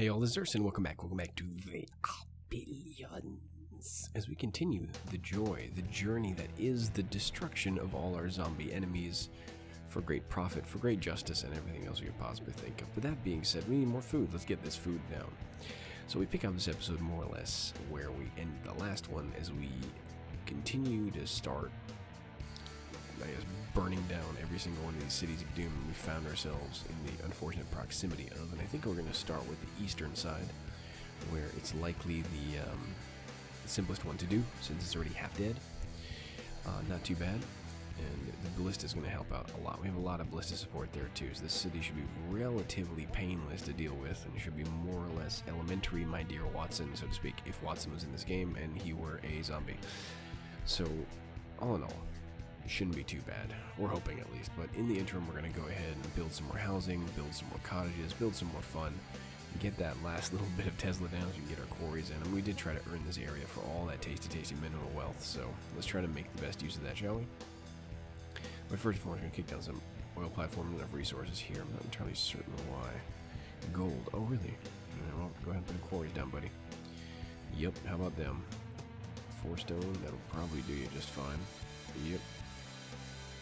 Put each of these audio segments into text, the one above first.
Hey all, this is Urson. Welcome back to the Billions. As we continue the journey that is the destruction of all our zombie enemies for great profit, for great justice, and everything else we could possibly think of. But that being said, we need more food. Let's get this food down. So we pick up this episode more or less where we ended the last one as we continue to start, I guess, burning down every single one of these cities of doom we found ourselves in the unfortunate proximity of. And I think we're going to start with the eastern side, where it's likely the simplest one to do, since it's already half dead. Not too bad. And the ballista is going to help out a lot. We have a lot of ballista support there too, so this city should be relatively painless to deal with, and it should be more or less elementary, my dear Watson, so to speak, if Watson was in this game and he were a zombie. So, all in all, it shouldn't be too bad. We're hoping at least, but in the interim we're going to go ahead and build some more housing, build some more cottages, build some more fun, and get that last little bit of Tesla down so we can get our quarries in. And we did try to earn this area for all that tasty mineral wealth, so let's try to make the best use of that, shall we? But first and foremost, we're going to kick down some oil platforms and enough resources here. I'm not entirely certain why. Gold. Oh, really? Yeah, well, go ahead and put the quarries down, buddy. Yep, how about them? 4 stone, that'll probably do you just fine. Yep.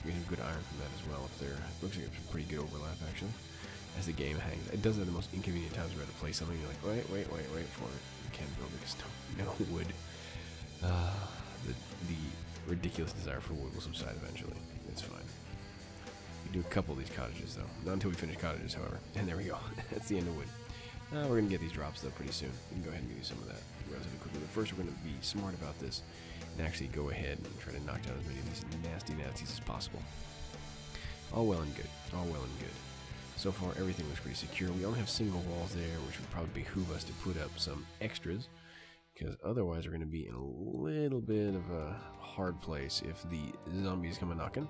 We have good iron from that as well up there. Looks like it's a pretty good overlap, actually. As the game hangs. It does it at the most inconvenient times where you have to play something, you're like, wait for it. You can't build because no wood. The ridiculous desire for wood will subside eventually. It's fine. We do a couple of these cottages though. Not until we finish cottages, however. And there we go. That's the end of wood. We're going to get these drops though pretty soon. We can go ahead and give you some of that relatively quickly. But first we're going to be smart about this and actually go ahead and try to knock down as many of these nasty nasties as possible. All well and good. All well and good. So far everything looks pretty secure. We only have single walls there, which would probably behoove us to put up some extras, because otherwise we're going to be in a little bit of a hard place if the zombies come a-knocking.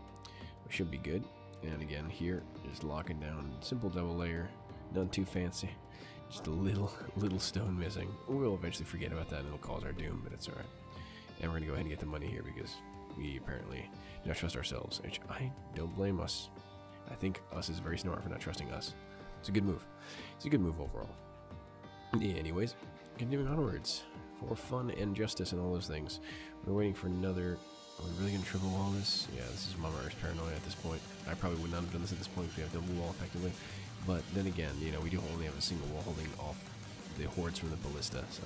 We should be good. And again, here, just locking down simple double layer, none too fancy, just a little stone missing. We'll eventually forget about that and it'll cause our doom, but it's alright. And we're going to go ahead and get the money here because we apparently do not trust ourselves, which I don't blame us. I think us is very smart for not trusting us. It's a good move. It's a good move overall. Yeah, anyways, continuing onwards. For fun and justice and all those things. We're waiting for another... Are we really going to triple wall this? Yeah, this is Mama Earth's paranoia at this point. I probably would not have done this at this point because we have double wall effectively. But then again, you know, we do only have a single wall holding off the hordes from the ballista, so...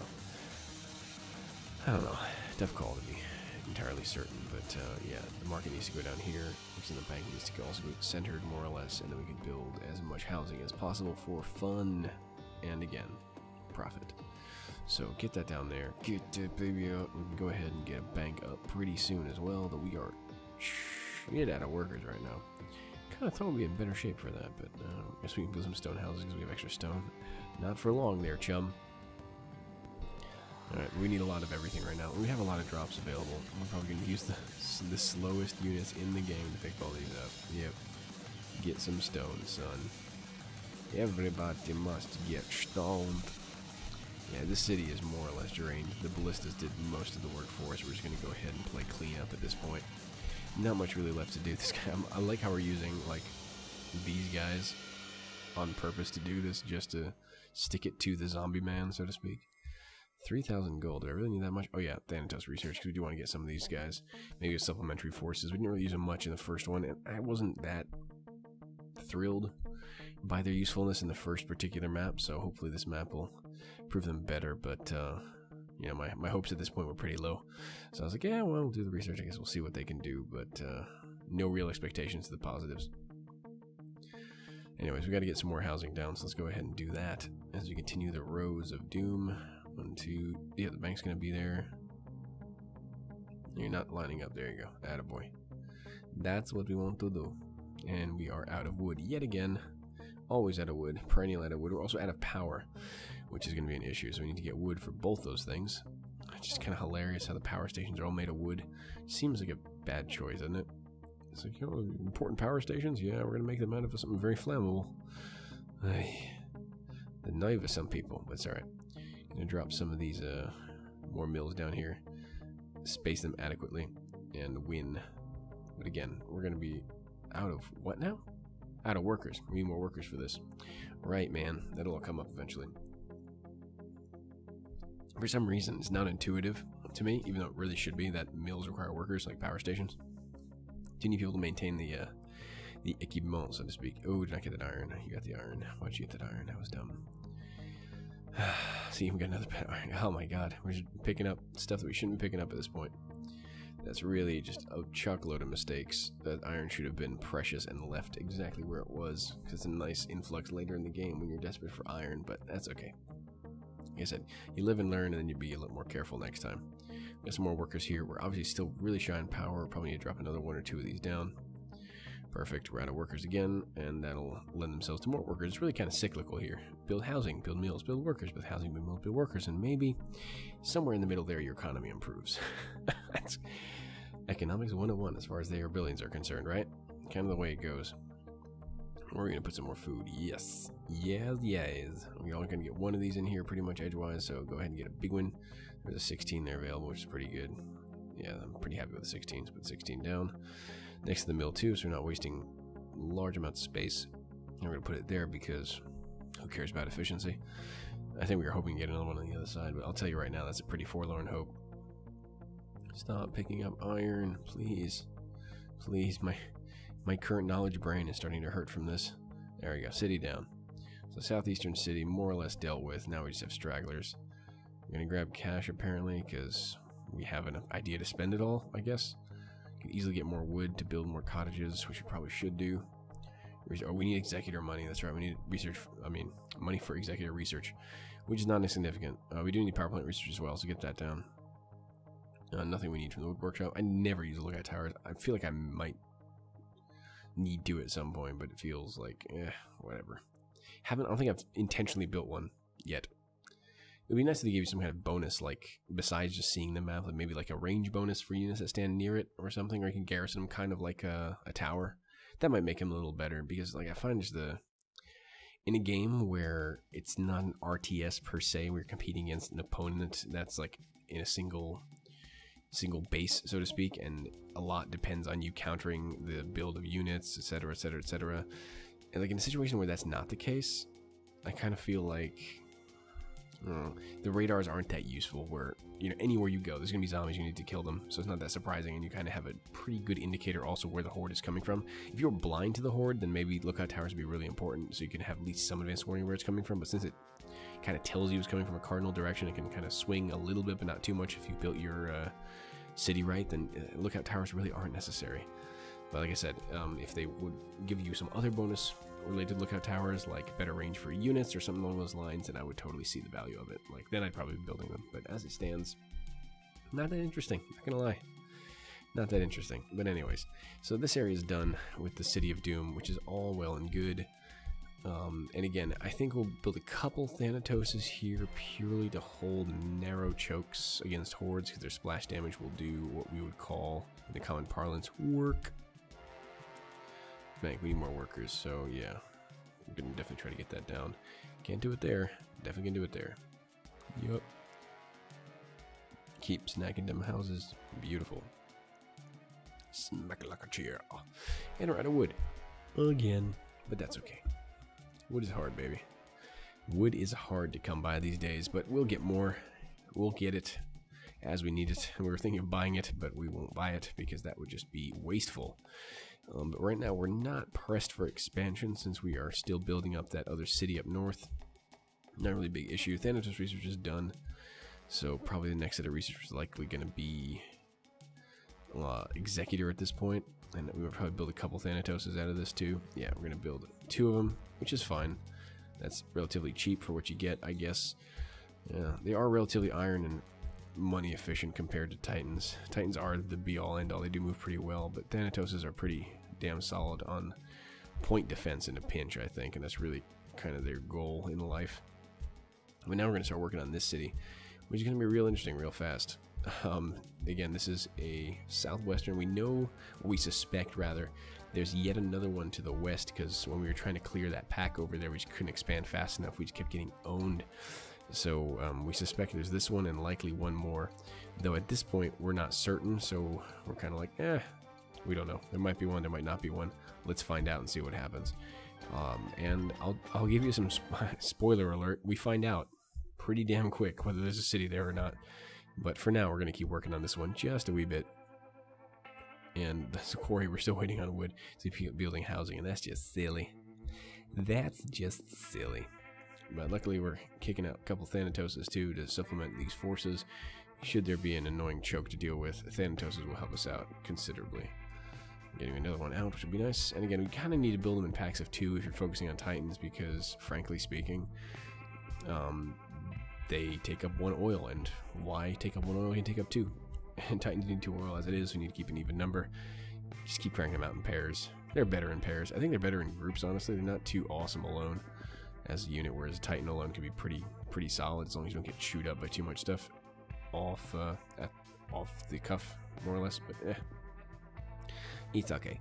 I don't know. Tough call to be entirely certain, but yeah, the market needs to go down here. Looks like the bank needs to also be centered more or less, and then we can build as much housing as possible for fun. And again, profit. So get that down there, get that baby up. We can go ahead and get a bank up pretty soon as well, though we are shit out of workers right now. Kind of thought we'd be in better shape for that, but I guess we can build some stone houses because we have extra stone. Not for long there, chum. Alright, we need a lot of everything right now. We have a lot of drops available. We're probably going to use the slowest units in the game to pick all these up. Yep. Get some stone, son. Everybody must get stoned. Yeah, this city is more or less drained. The ballistas did most of the work for us. We're just going to go ahead and play clean up at this point. Not much really left to do. This guy, I like how we're using, like, these guys on purpose to do this, just to stick it to the zombie man, so to speak. 3,000 gold. Do I really need that much? Oh yeah, Thanatos research, because we do want to get some of these guys. Maybe as supplementary forces. We didn't really use them much in the first one, and I wasn't that thrilled by their usefulness in the first particular map, so hopefully this map will prove them better, but you know, my hopes at this point were pretty low, so I was like, yeah, well, we'll do the research, I guess we'll see what they can do, but no real expectations to the positives. Anyways, we got to get some more housing down, so let's go ahead and do that as we continue the rows of doom. 1, 2, yeah, the bank's gonna be there. You're not lining up, there you go, attaboy. That's what we want to do. And we are out of wood yet again. Always out of wood, perennial out of wood. We're also out of power, which is going to be an issue, so we need to get wood for both those things. It's just kind of hilarious how the power stations are all made of wood. Seems like a bad choice, doesn't it? It's like, you know, important power stations? Yeah, we're going to make them out of something very flammable. The knife of some people, but it's alright. Going to drop some of these more mills down here, space them adequately, and win. But again, we're going to be out of what now? Out of workers. We need more workers for this. Right, man. That'll all come up eventually. For some reason, it's not intuitive to me, even though it really should be, that mills require workers like power stations. Do you need people to maintain the equipment, so to speak? Oh, did not get that iron. You got the iron. Why'd you get that iron? That was dumb. See, we got another pet iron. Oh my god, we're just picking up stuff that we shouldn't be picking up at this point. That's really just a chuckload of mistakes. That iron should have been precious and left exactly where it was, because it's a nice influx later in the game when you're desperate for iron, but that's okay. Like I said, you live and learn, and then you'll be a little more careful next time. Got some more workers here. We're obviously still really shy on power. Probably need to drop another 1 or 2 of these down. Perfect. We're out of workers again, and that'll lend themselves to more workers. It's really kind of cyclical here. Build housing, build mills, build workers, build housing, build mills, build workers, and maybe somewhere in the middle there your economy improves. That's economics 101 as far as their buildings are concerned, right? Kind of the way it goes. We're going to put some more food. Yes. Yes, yes. We're only going to get 1 of these in here pretty much edgewise, so go ahead and get a big one. There's a 16 there available, which is pretty good. Yeah, I'm pretty happy with the 16, so put 16 down. Next to the mill too, so we're not wasting large amounts of space. And we're going to put it there because who cares about efficiency? I think we were hoping to get another one on the other side, but I'll tell you right now, that's a pretty forlorn hope. Stop picking up iron, please. Please, my current knowledge brain is starting to hurt from this. There we go, city down. So southeastern city, more or less dealt with. Now we just have stragglers. We're going to grab cash apparently because we have an idea to spend it all, I guess. Can easily get more wood to build more cottages, which we probably should do. Oh, we need executor money. That's right. We need research. Money for executor research, which is not insignificant. We do need power plant research as well, so get that down. Nothing we need from the wood workshop. I never use lookout towers. I feel like I might need to at some point, but it feels like whatever. I don't think I've intentionally built one yet. It would be nice if they gave you some kind of bonus, like, besides just seeing the map, like maybe like a range bonus for units that stand near it or something, or you can garrison them kind of like a tower. That might make them a little better, because, like, I find just in a game where it's not an RTS per se, where you're competing against an opponent that's, like, in a single base, so to speak, and a lot depends on you countering the build of units, etc., etc., etc. And, like, in a situation where that's not the case, I kind of feel like the radars aren't that useful, where, you know, anywhere you go, there's going to be zombies, you need to kill them, so it's not that surprising, and you kind of have a pretty good indicator also where the Horde is coming from. If you're blind to the Horde, then maybe lookout towers would be really important, so you can have at least some advanced warning where it's coming from, but since it kind of tells you it's coming from a cardinal direction, it can kind of swing a little bit, but not too much if you built your city right, then lookout towers really aren't necessary. But like I said, if they would give you some other bonus related lookout towers, like better range for units or something along those lines, then I would totally see the value of it. Like, then I'd probably be building them. But as it stands, not that interesting, not gonna lie. Not that interesting. But anyways, so this area is done with the City of Doom, which is all well and good. And again, I think we'll build a couple Thanatoses here purely to hold narrow chokes against hordes, because their splash damage will do what we would call, in the common parlance, work. We need more workers, so yeah, we're gonna definitely try to get that down. Can't do it there, definitely gonna do it there. Yup. Keep snacking them houses. Beautiful. Smack like a chair. And we're out of wood again, but that's okay. Wood is hard, baby. Wood is hard to come by these days, but we'll get more. We'll get it as we need it. We were thinking of buying it, but we won't buy it because that would just be wasteful. But right now we're not pressed for expansion since we are still building up that other city up north. Not really a big issue. Thanatos research is done, so probably the next set of research is likely going to be executor at this point, and we would probably build a couple Thanatoses out of this too. Yeah, we're going to build 2 of them, which is fine. That's relatively cheap for what you get, I guess. Yeah, they are relatively iron and money efficient compared to Titans. Titans are the be-all end-all. They do move pretty well, but Thanatoses are pretty damn solid on point defense in a pinch, I think, and that's really kind of their goal in life. But now we're going to start working on this city, which is going to be real interesting real fast. Again, this is a southwestern. We know, or we suspect rather, there's yet another one to the west, because when we were trying to clear that pack over there, we just couldn't expand fast enough. We just kept getting owned. So we suspect there's this one and likely one more, though at this point we're not certain, so we're kind of like, we don't know. There might be one, there might not be one. Let's find out and see what happens. And I'll give you some spoiler alert. We find out pretty damn quick, whether there's a city there or not. But for now, we're going to keep working on this one just a wee bit. And that's a quarry. We're still waiting on wood to building housing, and that's just silly. That's just silly. But luckily, we're kicking out a couple Thanatoses too to supplement these forces. Should there be an annoying choke to deal with, Thanatoses will help us out considerably. Getting another one out, which would be nice. And again, we kind of need to build them in packs of 2 if you're focusing on Titans, because frankly speaking, they take up 1 oil, and why take up 1 oil? You can take up 2. And Titans need 2 oil as it is, so we need to keep an even number. Just keep cranking them out in pairs. They're better in pairs. I think they're better in groups, honestly. They're not too awesome alone as a unit, whereas a Titan alone can be pretty solid as long as you don't get chewed up by too much stuff off the cuff, more or less. But it's okay.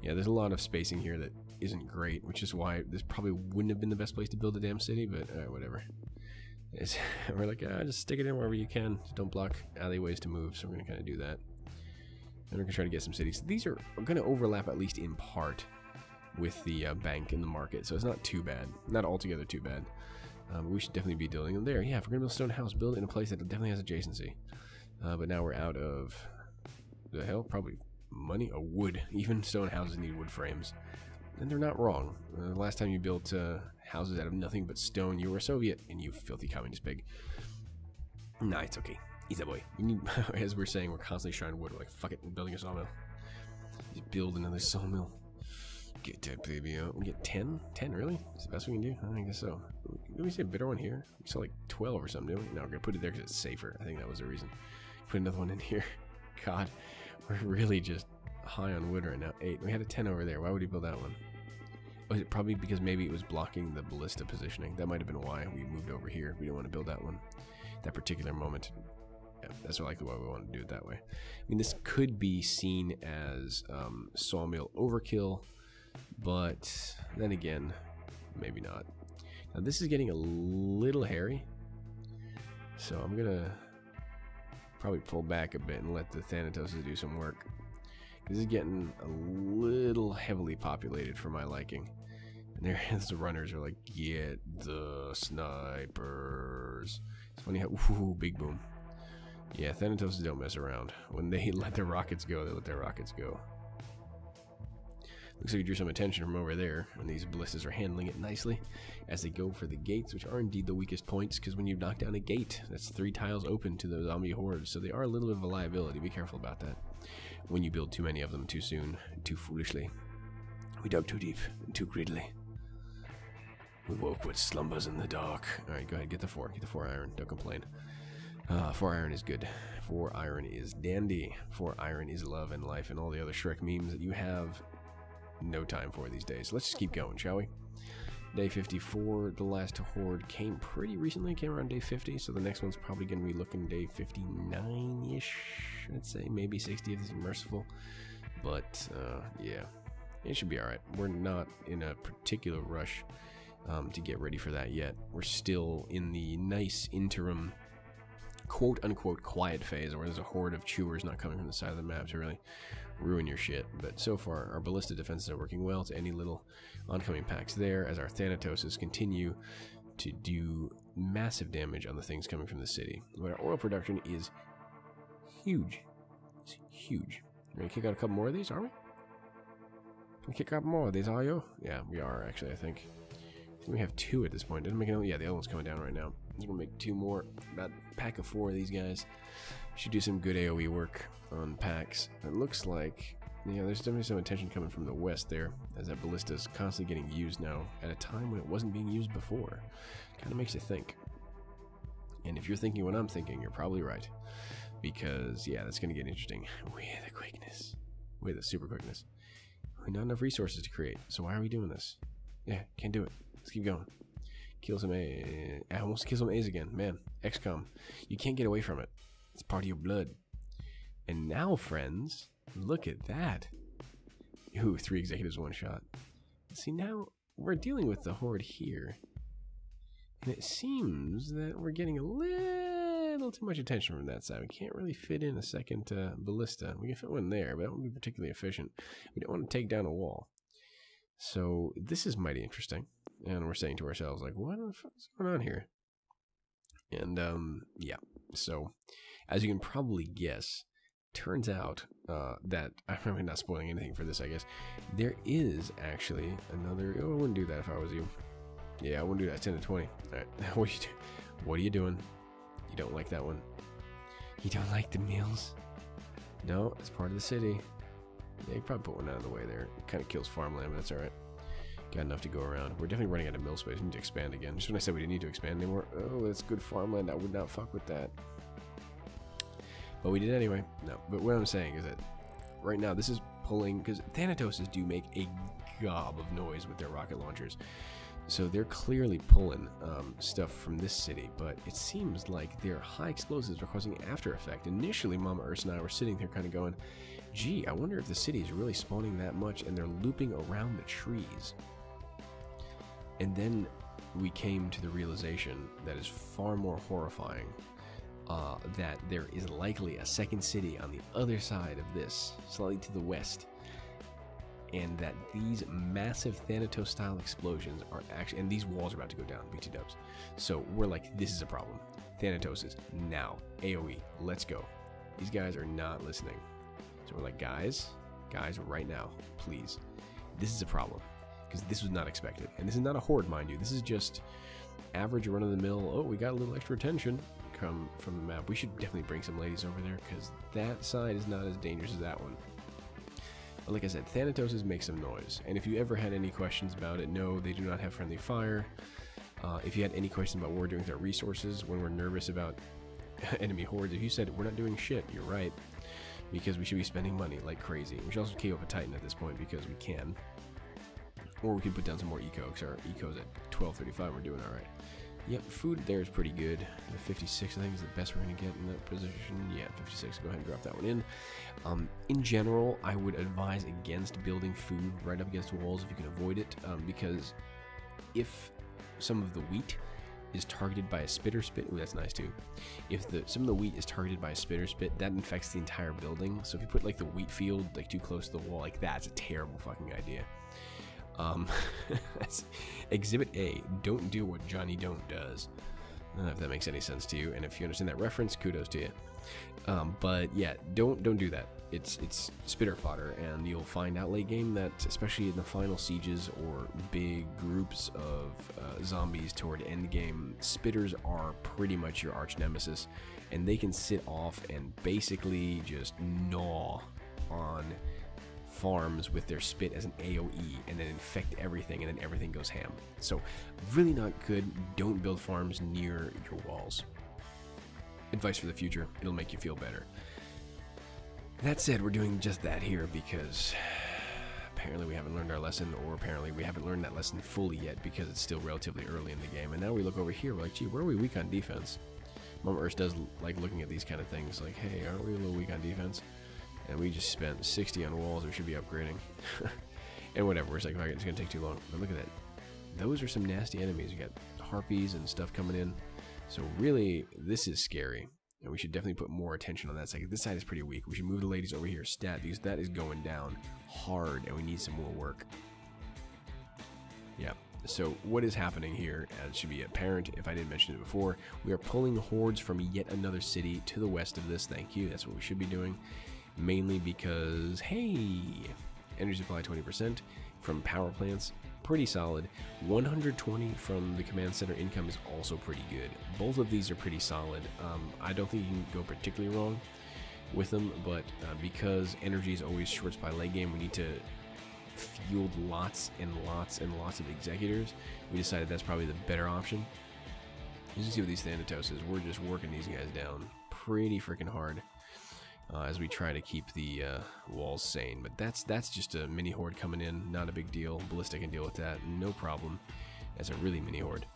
Yeah, there's a lot of spacing here that isn't great, which is why this probably wouldn't have been the best place to build a damn city, but whatever. We're like, just stick it in wherever you can. Don't block alleyways to move, so we're going to kind of do that. And we're going to try to get some cities. These are going to overlap, at least in part, with the bank and the market, so it's not too bad. Not altogether too bad. We should definitely be building them there. Yeah, if we're going to build a stone house, build it in a place that definitely has adjacency. But now we're out of... the hell? Probably money? Oh, wood. Even stone houses need wood frames. And they're not wrong. The last time you built houses out of nothing but stone, you were a Soviet, and you filthy communist pig. Nah, it's okay. Easy boy. We need, as we're saying, we're constantly shredding wood. We're like, fuck it, we're building a sawmill. Just build another sawmill. Get that baby out. We get 10? 10, really? That's the best we can do? I guess so. Did we say a better one here? We saw like 12 or something, didn't we? No, we're going to put it there because it's safer. I think that was the reason. Put another one in here. God, we're really just high on wood right now. 8. We had a 10 over there. Why would he build that one? Was it probably because maybe it was blocking the ballista positioning? That might have been why we moved over here. We didn't want to build that one. That particular moment. Yeah, that's likely why we want to do it that way. I mean, this could be seen as sawmill overkill, but then again, maybe not. Now this is getting a little hairy, so I'm gonna probably pull back a bit and let the Thanatos do some work. This is getting a little heavily populated for my liking. And there's the runners are like, get the snipers. It's funny how, ooh, big boom. Yeah, Thanatos don't mess around. When they let their rockets go, they let their rockets go. Looks like we drew some attention from over there, and these ballistas are handling it nicely as they go for the gates, which are indeed the weakest points, because when you knock down a gate, that's 3 tiles open to the zombie hordes, so they are a little bit of a liability. Be careful about that when you build too many of them too soon, too foolishly. We dug too deep and too greedily. We woke with slumbers in the dark. Alright, go ahead, get the 4. Get the 4 iron. Don't complain. 4 iron is good. 4 iron is dandy. 4 iron is love and life and all the other Shrek memes that you have no time for these days. Let's just keep going, shall we? Day 54, the last Horde came pretty recently. Came around day 50, so the next one's probably going to be looking day 59-ish, I'd say. Maybe 60 if it's merciful. But, yeah. It should be alright. We're not in a particular rush to get ready for that yet. We're still in the nice interim quote-unquote quiet phase where there's a horde of chewers not coming from the side of the map to really ruin your shit. But so far, our ballista defenses are working well to any little oncoming packs there as our Thanatoses continue to do massive damage on the things coming from the city. But our oil production is huge. It's huge. We're gonna kick out a couple more of these, are we? Can we kick out more of these, are you? Yeah, we are, actually, I think. We have 2 at this point. Didn't make it. Yeah, the other one's coming down right now. I'm gonna make 2 more. About a pack of 4 of these guys. Should do some good AoE work on packs. It looks like, yeah, there's definitely some attention coming from the west there, as that ballista is constantly getting used now at a time when it wasn't being used before. Kind of makes you think. And if you're thinking what I'm thinking, you're probably right, because yeah, that's gonna get interesting. With the quickness, with the super quickness. We not enough resources to create, so why are we doing this? Yeah, can't do it. Let's keep going. Kill some A. I almost kill some A's again. Man, XCOM. You can't get away from it. It's part of your blood. And now, friends, look at that. Ooh, 3 executives, 1 shot. See, now we're dealing with the Horde here. And it seems that we're getting a little too much attention from that side. We can't really fit in a second ballista. We can fit one there, but that wouldn't be particularly efficient. We don't want to take down a wall. So this is mighty interesting. And we're saying to ourselves, like, what the fuck is going on here? And yeah, so as you can probably guess, turns out that I'm really not spoiling anything for this, I guess. There is actually another. Oh, I wouldn't do that if I was you. Yeah, I wouldn't do that. 10 to 20. All right, what are you doing? You don't like that one? You don't like the meals? No, it's part of the city. Yeah, you probably put one out of the way there. It kind of kills farmland, but that's all right. Got enough to go around. We're definitely running out of mill space. We need to expand again. Just when I said we didn't need to expand anymore. Oh, that's good farmland. I would not fuck with that. But we did anyway. No, but what I'm saying is that right now this is pulling, because Thanatos do make a gob of noise with their rocket launchers. So they're clearly pulling stuff from this city, but it seems like their high explosives are causing after effect. Initially, Mama Urs and I were sitting there kind of going, gee, I wonder if the city is really spawning that much, and they're looping around the trees. And then we came to the realization that is far more horrifying, that there is likely a second city on the other side of this, slightly to the west, and that these massive Thanatos-style explosions are actually, and these walls are about to go down, BT dubs. So we're like, this is a problem. Thanatos is now, AoE, let's go. These guys are not listening. So we're like, guys, right now, please. This is a problem, because this was not expected. And this is not a horde, mind you. This is just average run-of-the-mill, oh, we got a little extra attention come from the map. We should definitely bring some ladies over there, because that side is not as dangerous as that one. But like I said, Thanatos make some noise. And if you ever had any questions about it, no, they do not have friendly fire. If you had any questions about what we're doing with our resources, when we're nervous about enemy hordes, if you said we're not doing shit, you're right. Because we should be spending money like crazy. We should also keep up a Titan at this point because we can. Or we could put down some more eco, because our eco's at 1235, we're doing alright. Yep, food there is pretty good. The 56, I think, is the best we're going to get in that position. Yeah, 56, go ahead and drop that one in. In general, I would advise against building food right up against walls if you can avoid it, because if some of the wheat is targeted by a spitter spit, ooh, that's nice too. If some of the wheat is targeted by a spitter spit, that infects the entire building. So if you put like the wheat field like too close to the wall, like that's a terrible fucking idea. Exhibit A, don't do what Johnny Don't does. I don't know if that makes any sense to you, and if you understand that reference, kudos to you. But yeah, don't do that. It's spitter fodder, and you'll find out late game that, especially in the final sieges or big groups of zombies toward end game, spitters are pretty much your arch nemesis, and they can sit off and basically just gnaw on farms with their spit as an AoE and then infect everything, and then everything goes ham. So really not good. Don't build farms near your walls. Advice for the future, it'll make you feel better. That said, we're doing just that here because apparently we haven't learned our lesson, or apparently we haven't learned that lesson fully yet because it's still relatively early in the game. And now we look over here, we're like, gee, where are we weak on defense? Mama Urs does like looking at these kind of things, like, hey, aren't we a little weak on defense? And we just spent 60 on walls, we should be upgrading. And whatever, it's like, okay, it's gonna take too long. But look at that. Those are some nasty enemies. You got harpies and stuff coming in. So really, this is scary. And we should definitely put more attention on that side. This side is pretty weak. We should move the ladies over here stat, because that is going down hard and we need some more work. Yeah. So what is happening here, as should be apparent if I didn't mention it before, we are pulling hordes from yet another city to the west of this. Thank you. That's what we should be doing. Mainly because, hey, energy supply 20% from power plants, pretty solid. 120 from the command center income is also pretty good. Both of these are pretty solid. I don't think you can go particularly wrong with them, but because energy is always short by late game, we need to field lots and lots and lots of executors. We decided that's probably the better option. You can see with these Thanatos is we're just working these guys down pretty freaking hard. As we try to keep the walls sane. But that's just a mini horde coming in, not a big deal. Ballista can deal with that, no problem. That's a really mini horde.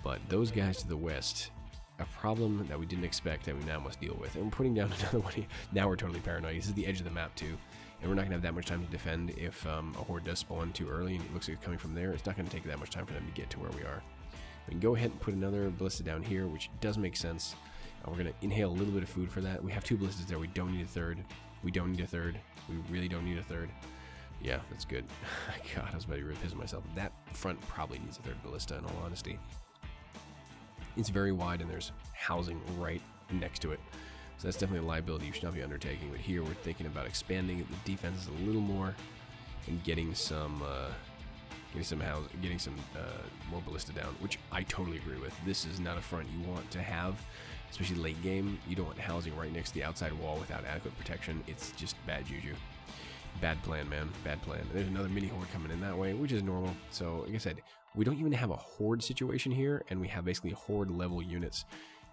But those guys to the west, a problem that we didn't expect that we now must deal with. And we're putting down another one here. Now we're totally paranoid. This is the edge of the map too. And we're not going to have that much time to defend if a horde does spawn too early and it looks like it's coming from there. It's not going to take that much time for them to get to where we are. We can go ahead and put another ballista down here, which does make sense. We're going to inhale a little bit of food for that. We have 2 ballistas there. We don't need a third. We don't need a third. We really don't need a third. Yeah, that's good. God, I was about to be pissing myself. That front probably needs a 3rd ballista, in all honesty. It's very wide, and there's housing right next to it. So that's definitely a liability you should not be undertaking. But here we're thinking about expanding the defenses a little more and getting some more ballista down, which I totally agree with. This is not a front you want to have, especially late game. You don't want housing right next to the outside wall without adequate protection. It's just bad juju. Bad plan, man. Bad plan. There's another mini horde coming in that way, which is normal. So, like I said, we don't even have a horde situation here, and we have basically horde level units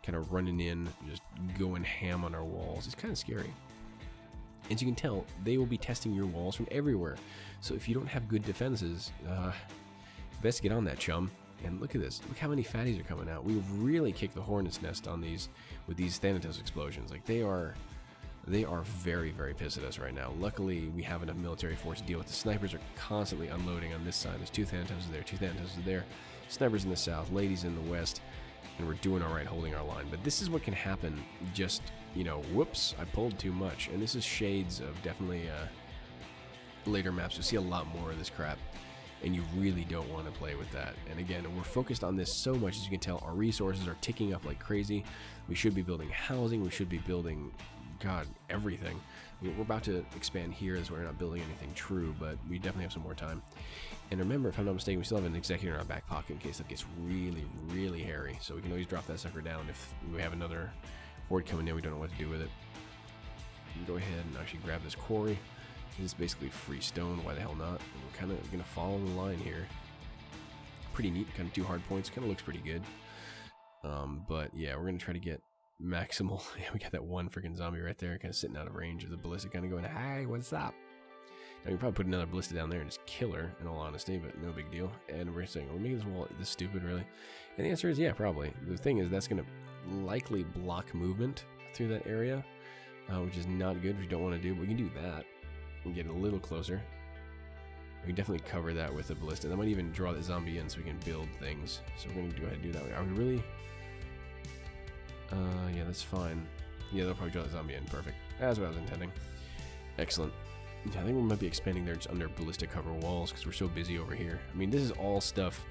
kind of running in, just going ham on our walls. It's kind of scary. As you can tell, they will be testing your walls from everywhere. So if you don't have good defenses, best get on that, chum. And look at this. Look how many fatties are coming out. We've really kicked the hornet's nest on these with these Thanatos explosions. Like they are very, very pissed at us right now. Luckily, we have enough military force to deal with. The snipers are constantly unloading on this side. There's 2 Thanatos there, 2 Thanatos there. Snipers in the south, ladies in the west, and we're doing all right holding our line. But this is what can happen. Just, you know, whoops, I pulled too much. And this is shades of definitely later maps. You'll see a lot more of this crap, and you really don't want to play with that. And again, we're focused on this so much. As you can tell, our resources are ticking up like crazy. We should be building housing. We should be building, God, everything. I mean, we're about to expand here as we're not building anything true, but we definitely have some more time. And remember, if I'm not mistaken, we still have an executor in our back pocket in case that gets really, really hairy. So we can always drop that sucker down if we have another horde coming in. We don't know what to do with it. We can go ahead and actually grab this quarry. This is basically free stone. Why the hell not? And we're kind of going to follow the line here. Pretty neat. Kind of 2 hard points. Kind of looks pretty good. But yeah, we're going to try to get maximal. Yeah, we got that one freaking zombie right there, kind of sitting out of range of the ballista, kind of going, "Hi, what's up?" Now, we can probably put another ballista down there and just kill her, in all honesty, but no big deal. And we're saying, are we making this wall this stupid, really? And the answer is, yeah, probably. The thing is, that's going to likely block movement through that area, which is not good, which we don't want to do, but we can do that and get a little closer. We can definitely cover that with a ballista. That might even draw the zombie in so we can build things. So we're going to go ahead and do that way. Are we really? Yeah, that's fine. Yeah, they'll probably draw the zombie in. Perfect. That's what I was intending. Excellent. Yeah, I think we might be expanding there just under ballista cover walls because we're so busy over here. I mean, this is all stuff.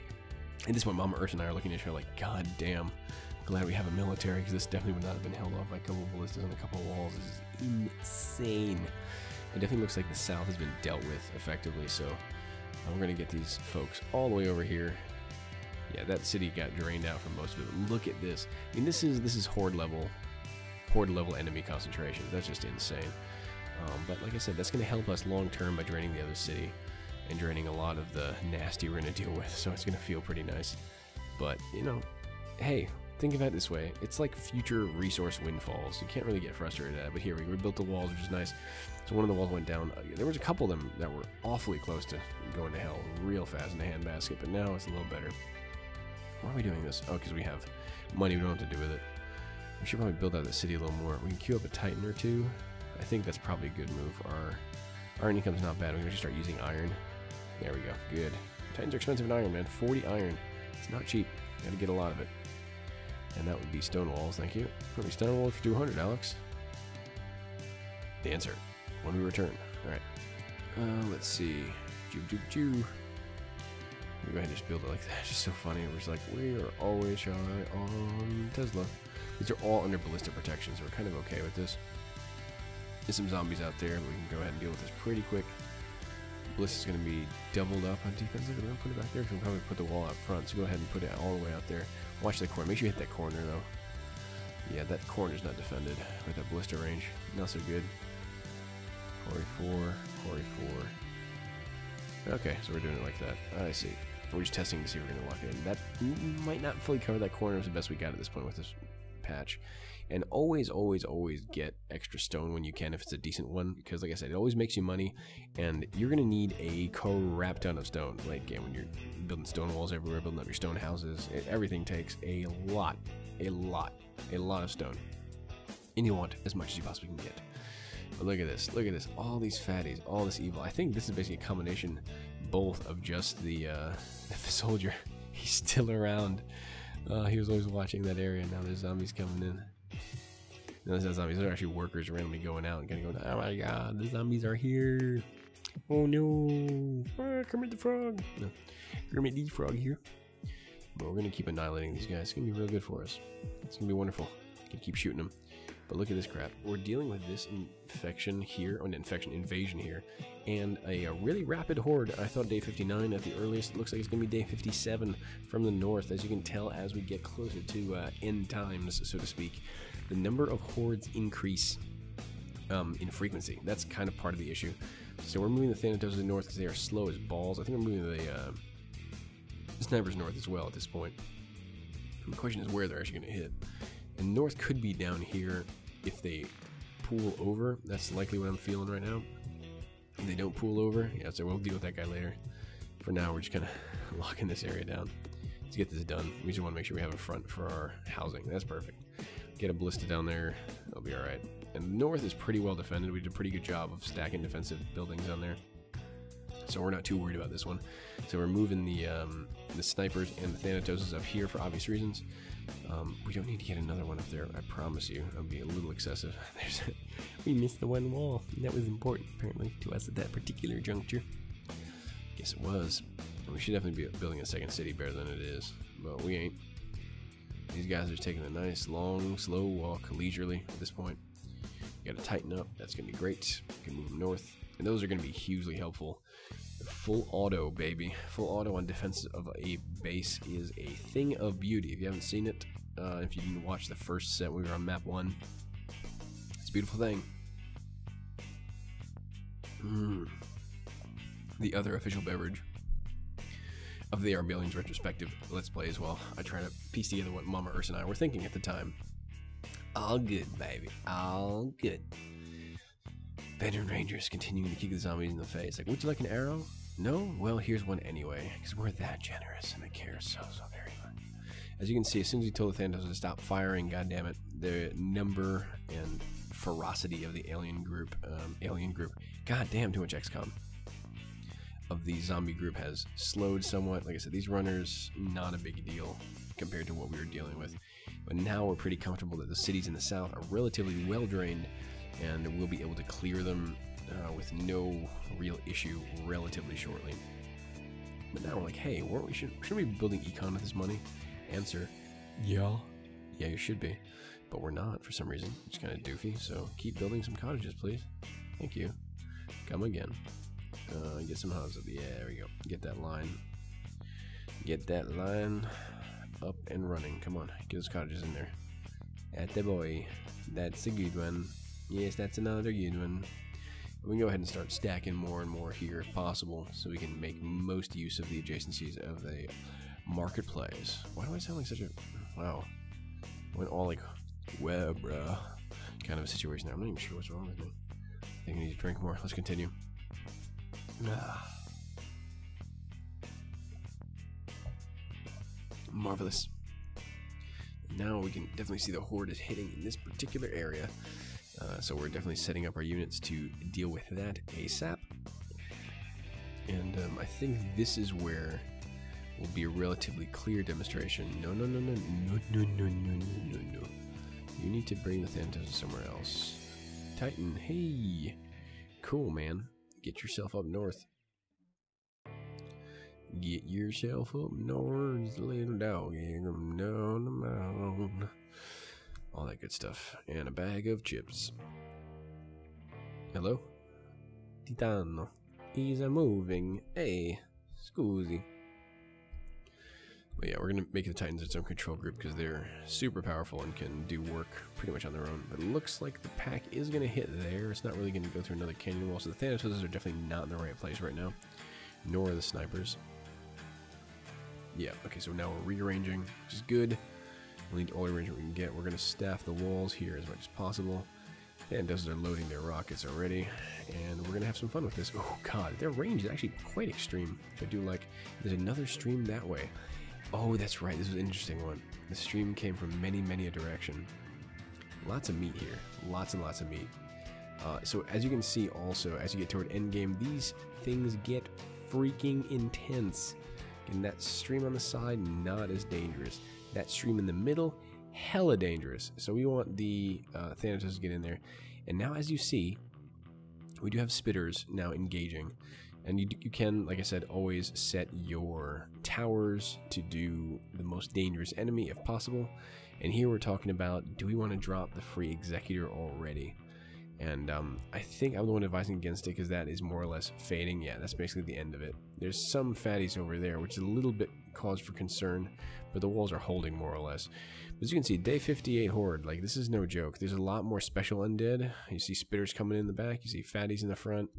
And this is what Mama Earth and I are looking at. Her like, God damn, glad we have a military, because this definitely would not have been held off by a couple of ballistas and a couple of walls. This is insane. It definitely looks like the south has been dealt with effectively. So we're going to get these folks all the way over here. Yeah, that city got drained out from most of it. Look at this. I mean, this is horde level enemy concentration. That's just insane. But like I said, that's going to help us long term by draining the other city and draining a lot of the nasty we're going to deal with. So it's going to feel pretty nice. But, you know, hey, think of it this way. It's like future resource windfalls. You can't really get frustrated at it. But here, we built the walls, which is nice. So one of the walls went down. There was a couple of them that were awfully close to going to hell real fast in the handbasket. But now it's a little better. Why are we doing this? Oh, because we have money. We don't know what to do with it. We should probably build out the city a little more. We can queue up a Titan or 2. I think that's probably a good move. Our income's not bad. We can just start using iron. There we go. Good. Titans are expensive in iron, man. 40 iron. It's not cheap. Got to get a lot of it. And that would be stone walls. Thank you. Probably stone walls for 200, Alex. The answer when we return. All right. Let's see. Go ahead and just build it like that. It's just so funny. We're just like, we are always shy on Tesla. These are all under ballistic protection, so we're kind of okay with this. There's some zombies out there. We can go ahead and deal with this pretty quick. Ballista's going to be doubled up on defense. Look, we're going to put it back there. We'll probably put the wall out front. So go ahead and put it all the way out there. Watch that corner. Make sure you hit that corner, though. Yeah, that corner's not defended with that ballista range. Not so good. Quarry 4. Quarry 4. Okay, so we're doing it like that. I see. We're just testing to see if we're going to lock it in. That might not fully cover that corner. It's the best we got at this point with this patch. And always, always, always get extra stone when you can if it's a decent one, because like I said, it always makes you money, and you're going to need a crap ton of stone late game when you're building stone walls everywhere, building up your stone houses. Everything takes a lot of stone, and you want as much as you possibly can get. But look at this, all these fatties, all this evil. I think this is basically a combination both of just the soldier. He's still around. He was always watching that area. Now there's zombies coming in. No, there's not zombies. They're actually workers randomly going out and kind of going, oh my god, the zombies are here. Oh no. Kermit the Frog. No, Kermit the Frog here. But we're going to keep annihilating these guys. It's going to be real good for us. It's going to be wonderful. Can keep shooting them. But look at this crap. We're dealing with this infection here, or invasion here, and a really rapid horde. I thought day 59 at the earliest. It looks like it's going to be day 57 from the north. As you can tell, as we get closer to end times, so to speak, the number of hordes increase in frequency. That's kind of part of the issue. So we're moving the Thanatos to the north because they are slow as balls. I think we're moving the snipers north as well at this point. And the question is where they're actually going to hit. And north could be down here if they pool over. That's likely what I'm feeling right now. If they don't pool over, yeah, so we'll deal with that guy later. For now, we're just kind of locking this area down. Let's get this done. We just want to make sure we have a front for our housing. That's perfect. Get a ballista down there. That'll be all right. And the north is pretty well defended. We did a pretty good job of stacking defensive buildings on there. So we're not too worried about this one. So we're moving the snipers and the Thanatoses up here for obvious reasons. We don't need to get another one up there, I promise you. That would be a little excessive. We missed the one wall. That was important, apparently, to us at that particular juncture. Guess it was. And we should definitely be building a second city better than it is, but we ain't. These guys are just taking a nice, long, slow walk, leisurely at this point. You gotta tighten up. That's gonna be great. You can move them north. And those are gonna be hugely helpful. Full auto, baby. Full auto on defense of a base is a thing of beauty. If you haven't seen it, if you didn't watch the first set, we were on map 1. It's a beautiful thing. The other official beverage of the Billions retrospective Let's Play as well. I try to piece together what Mama Ursa and I were thinking at the time. All good, baby. All good. Veteran Rangers continuing to kick the zombies in the face. Like, would you like an arrow? No? Well, here's one anyway, because we're that generous and I care so very much. As you can see, as soon as we told the Thanatos to stop firing, goddammit, the number and ferocity of the alien group, goddamn, too much XCOM, of the zombie group has slowed somewhat. Like I said, these runners, not a big deal compared to what we were dealing with. But now we're pretty comfortable that the cities in the south are relatively well drained, and we'll be able to clear them with no real issue relatively shortly. But now we're like, hey, shouldn't we be building econ with this money? Answer, yeah. Yeah, you should be. But we're not for some reason. It's kind of doofy, so keep building some cottages, please. Thank you. Come again. Get some houses up. Yeah, there we go. Get that line. Get that line up and running. Come on, get those cottages in there. Atta boy. That's a good one. Yes, that's another good one. We can go ahead and start stacking more and more here if possible, so we can make most use of the adjacencies of the marketplace. Why do I sound like such a... Wow. Went all like, well, bruh, kind of a situation there. I'm not even sure what's wrong with me. I think I need to drink more. Let's continue. Marvelous. Now we can definitely see the Horde is hitting in this particular area. So we're definitely setting up our units to deal with that ASAP. And I think this is where will be a relatively clear demonstration. No. You need to bring the Thanatos somewhere else. Titan, hey. Cool, man. Get yourself up north. Get yourself up north, little dog. Down the mountain. All that good stuff. And a bag of chips. Hello? Titano. He's a moving. Hey. Scusi. But yeah, we're going to make the Titans its own control group because they're super powerful and can do work pretty much on their own. But it looks like the pack is going to hit there. It's not really going to go through another canyon wall. So the Thanatos are definitely not in the right place right now. Nor are the snipers. Yeah, okay, so now we're rearranging, which is good. We'll need all the arrangement we can get. We're going to staff the walls here as much as possible. Thanatos are loading their rockets already. And we're going to have some fun with this. Oh god, their range is actually quite extreme. Which I do like. There's another stream that way. Oh, that's right. This was an interesting one. The stream came from many a direction. Lots of meat here. Lots and lots of meat. So as you can see also, as you get toward endgame, these things get freaking intense. And that stream on the side, not as dangerous. That stream in the middle, hella dangerous. So we want the Thanatos to get in there. And now as you see, we do have spitters now engaging. And you can, like I said, always set your towers to do the most dangerous enemy if possible. And here we're talking about, do we want to drop the free Executor already? And I think I'm the one advising against it because that is more or less fading. Yeah, that's basically the end of it. There's some fatties over there, which is a little bit cause for concern, but the walls are holding more or less. But as you can see, day 58 Horde, like this is no joke. There's a lot more special undead. You see spitters coming in the back, you see fatties in the front.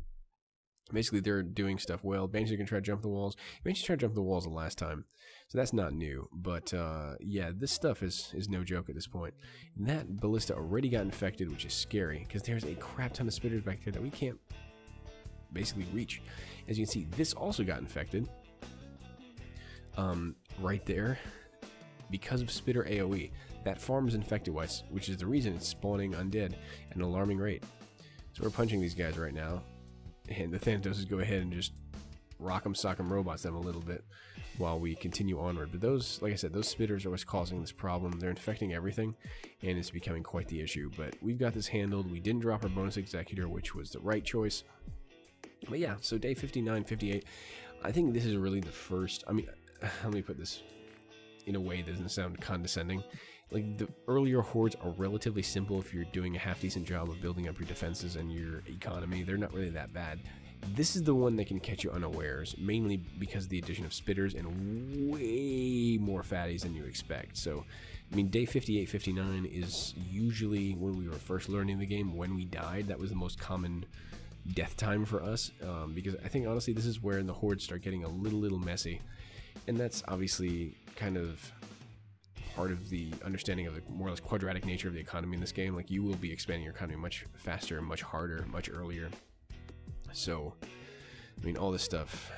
Basically, they're doing stuff well. Banshees can try to jump the walls. Banshees tried to jump the walls the last time, so that's not new. But yeah, this stuff is no joke at this point. And that ballista already got infected, which is scary because there's a crap ton of spitters back there that we can't basically reach. As you can see, this also got infected right there because of spitter AoE. That farm is infected, which is the reason it's spawning undead at an alarming rate. So we're punching these guys right now. And the Thanatos go ahead and just rock'em sock'em robots them a little bit while we continue onward. But those, like I said, those spitters are what's causing this problem. They're infecting everything, and it's becoming quite the issue. But we've got this handled. We didn't drop our bonus Executor, which was the right choice. But yeah, so day 59, 58, I think this is really the first, I mean, let me put this in a way that doesn't sound condescending. Like, the earlier hordes are relatively simple if you're doing a half-decent job of building up your defenses and your economy. They're not really that bad. This is the one that can catch you unawares, mainly because of the addition of spitters and way more fatties than you expect. So, I mean, day 58, 59 is usually when we were first learning the game. When we died, that was the most common death time for us, because I think, honestly, this is where the hordes start getting a little messy. And that's obviously kind of part of the understanding of the more or less quadratic nature of the economy in this game. Like, you will be expanding your economy much faster, much harder, much earlier. So, I mean, all this stuff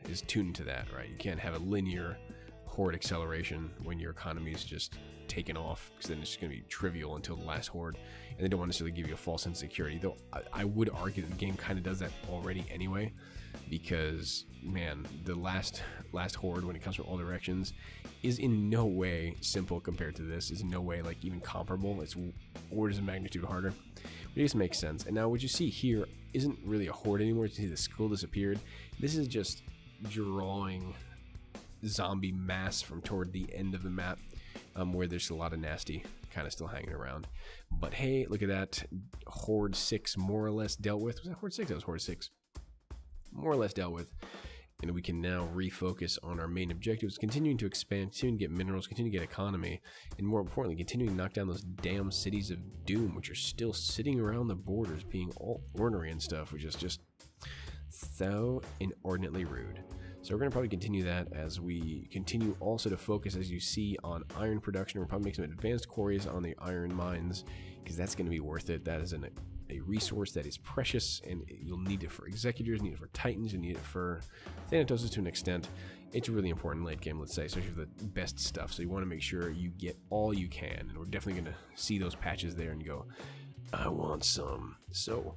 is tuned to that, right? You can't have a linear horde acceleration when your economy is just taken off, because then it's just going to be trivial until the last horde, and they don't want to necessarily give you a false sense of security. Though I would argue that the game kind of does that already anyway, because, man, the last horde, when it comes from all directions, is in no way simple compared to this. Is in no way like even comparable. It's orders of magnitude harder. But it just makes sense. And now what you see here isn't really a horde anymore. You see the skull disappeared. This is just drawing zombie mass from toward the end of the map, where there's a lot of nasty kind of still hanging around. But hey, look at that. Horde 6 more or less dealt with. Was that Horde 6? That was Horde 6. More or less dealt with. And we can now refocus on our main objectives, continuing to expand, continuing to get minerals, continuing to get economy, and more importantly, continuing to knock down those damn cities of doom, which are still sitting around the borders being all ornery and stuff, which is just so inordinately rude. So we're going to probably continue that as we continue also to focus, as you see, on iron production. We'll probably make some advanced quarries on the iron mines, because that's going to be worth it. That is a resource that is precious, and you'll need it for Executors, need it for Titans, you need it for Thanatos to an extent. It's really important late game, let's say, especially for the best stuff. So you want to make sure you get all you can, and we're definitely going to see those patches there and go, I want some. So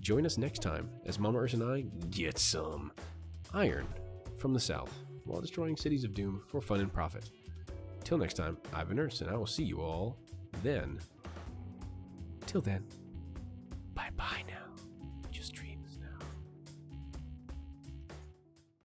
join us next time as Mama Ursa and I get some iron from the south while destroying cities of doom for fun and profit. Till next time, I've been Ursa, and I will see you all then. Till then.